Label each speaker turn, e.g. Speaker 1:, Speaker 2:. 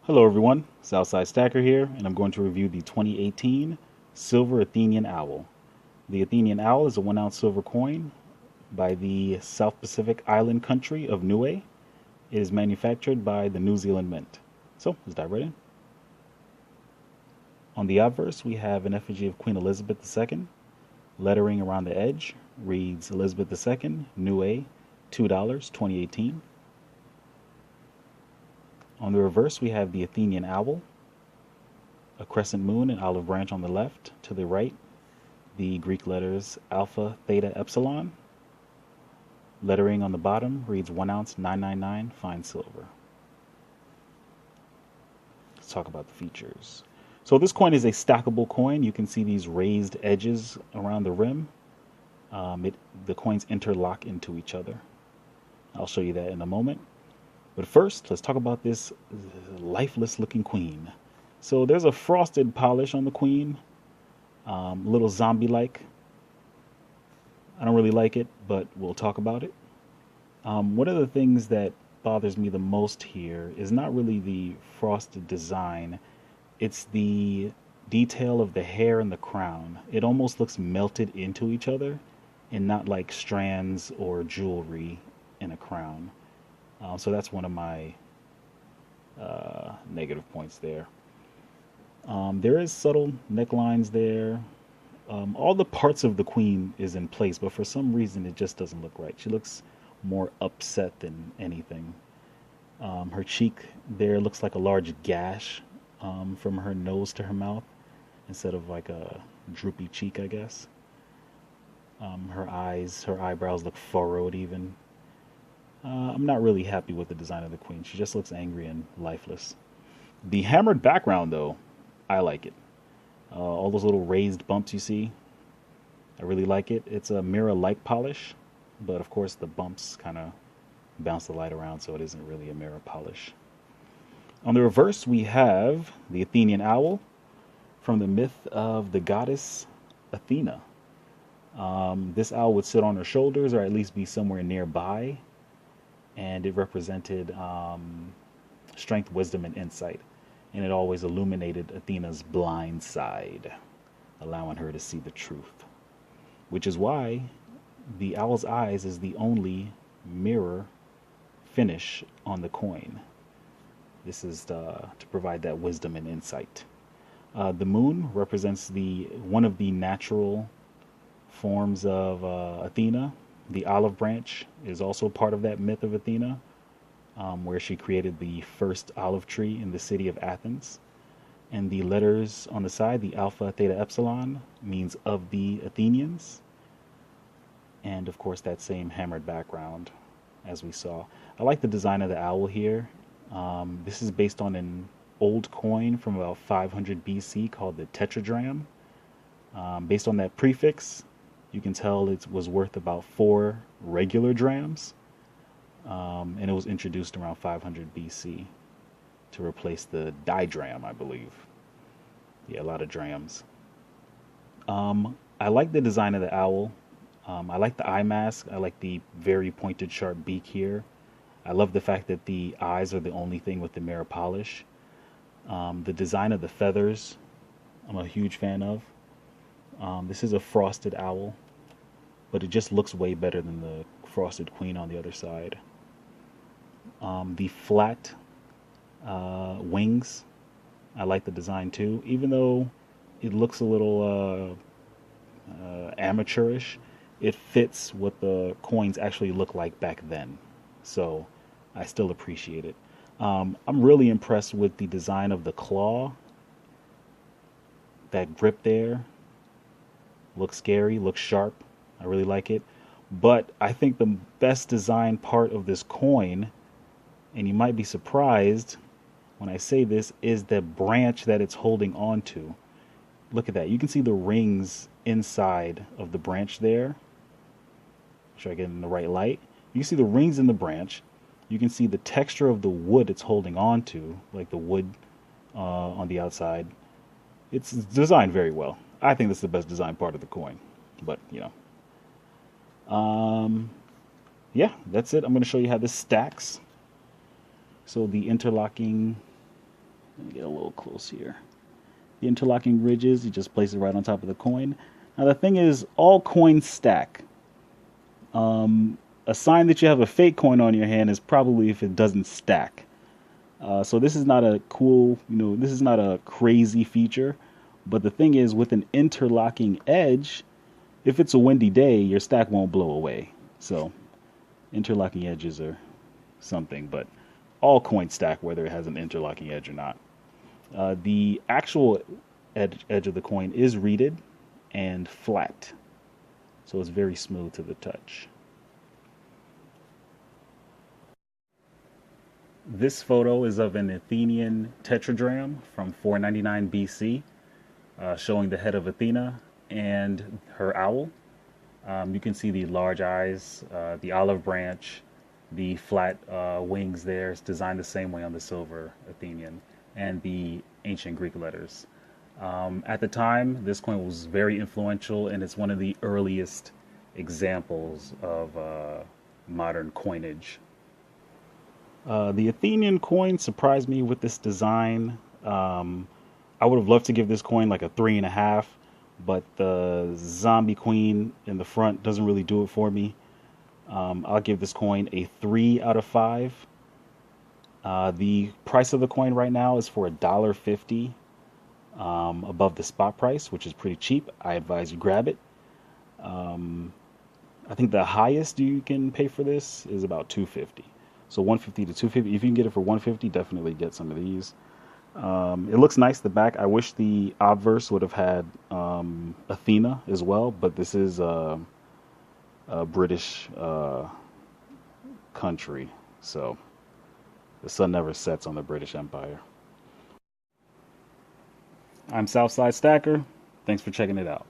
Speaker 1: Hello everyone, Southside Stacker here, and I'm going to review the 2018 Silver Athenian Owl. The Athenian Owl is a 1 ounce silver coin by the South Pacific island country of Niue. It is manufactured by the New Zealand Mint. So, let's dive right in. On the obverse, we have an effigy of Queen Elizabeth II. Lettering around the edge reads Elizabeth II, Niue, $2, 2018. On the reverse, we have the Athenian Owl, a crescent moon and olive branch on the left. To the right, the Greek letters Alpha, Theta, Epsilon. Lettering on the bottom reads 1 ounce 999 fine silver. Let's talk about the features. So this coin is a stackable coin. You can see these raised edges around the rim. The coins interlock into each other. I'll show you that in a moment. But first, let's talk about this lifeless looking queen. So there's a frosted polish on the queen, a little zombie-like. I don't really like it, but we'll talk about it. One of the things that bothers me the most here is not really the frosted design. It's the detail of the hair and the crown. It almost looks melted into each other and not like strands or jewelry in a crown. So that's one of my negative points there. There is subtle necklines there. All the parts of the queen is in place, but for some reason it just doesn't look right. She looks more upset than anything. Her cheek there looks like a large gash from her nose to her mouth instead of like a droopy cheek, I guess. Her eyebrows look furrowed even. I'm not really happy with the design of the queen. She just looks angry and lifeless. The hammered background, though, I like it. All those little raised bumps you see, I really like it. It's a mirror-like polish, but of course the bumps kind of bounce the light around, so it isn't really a mirror polish. On the reverse, we have the Athenian owl from the myth of the goddess Athena. This owl would sit on her shoulders, or at least be somewhere nearby, and it represented strength, wisdom, and insight. And it always illuminated Athena's blind side, allowing her to see the truth. Which is why the owl's eyes is the only mirror finish on the coin. This is to provide that wisdom and insight. The moon represents one of the natural forms of Athena. The olive branch is also part of that myth of Athena, where she created the first olive tree in the city of Athens. And the letters on the side, the Alpha, Theta, Epsilon, means of the Athenians. And of course, that same hammered background, as we saw. I like the design of the owl here. This is based on an old coin from about 500 BC called the Tetragram. Based on that prefix, you can tell it was worth about 4 regular drams, and it was introduced around 500 BC to replace the didram, I believe. Yeah, a lot of drams. I like the design of the owl. I like the eye mask. I like the very pointed, sharp beak here. I love the fact that the eyes are the only thing with the mirror polish. The design of the feathers, I'm a huge fan of. This is a frosted owl, but it just looks way better than the frosted queen on the other side. The flat wings, I like the design too, even though it looks a little amateurish. It fits what the coins actually look like back then, so I still appreciate it. I'm really impressed with the design of the claw. That grip there looks scary, looks sharp. I really like it. But I think the best design part of this coin, and you might be surprised when I say this, is the branch that it's holding on to. Look at that. You can see the rings inside of the branch there. Make sure I get in the right light. You can see the rings in the branch. You can see the texture of the wood it's holding on to, like the wood on the outside. It's designed very well. I think this is the best design part of the coin, but yeah, that's it. I'm going to show you how this stacks. So the interlocking Let me get a little close here. The interlocking ridges, you just place it right on top of the coin. Now the thing is, all coins stack. A sign that you have a fake coin on your hand is probably if it doesn't stack. So this is not a cool, this is not a crazy feature. But the thing is, with an interlocking edge, if it's a windy day, your stack won't blow away. So interlocking edges are something, but all coins stack whether it has an interlocking edge or not. The actual edge of the coin is reeded and flat, so it's very smooth to the touch. This photo is of an Athenian Tetragram from 499 BC, showing the head of Athena and her owl. You can see the large eyes, the olive branch, the flat wings there. It's designed the same way on the silver Athenian, and the ancient Greek letters. At the time, this coin was very influential, and it's one of the earliest examples of modern coinage. The Athenian coin surprised me with this design. I would have loved to give this coin like a 3.5, but the zombie queen in the front doesn't really do it for me. I'll give this coin a 3 out of 5. The price of the coin right now is for $1.50, above the spot price, which is pretty cheap. I advise you grab it. I think the highest you can pay for this is about $2.50. So $1.50 to $2.50. If you can get it for $1.50, definitely get some of these. It looks nice, the back. I wish the obverse would have had Athena as well, but this is a British country, so the sun never sets on the British Empire. I'm Southside Stacker. Thanks for checking it out.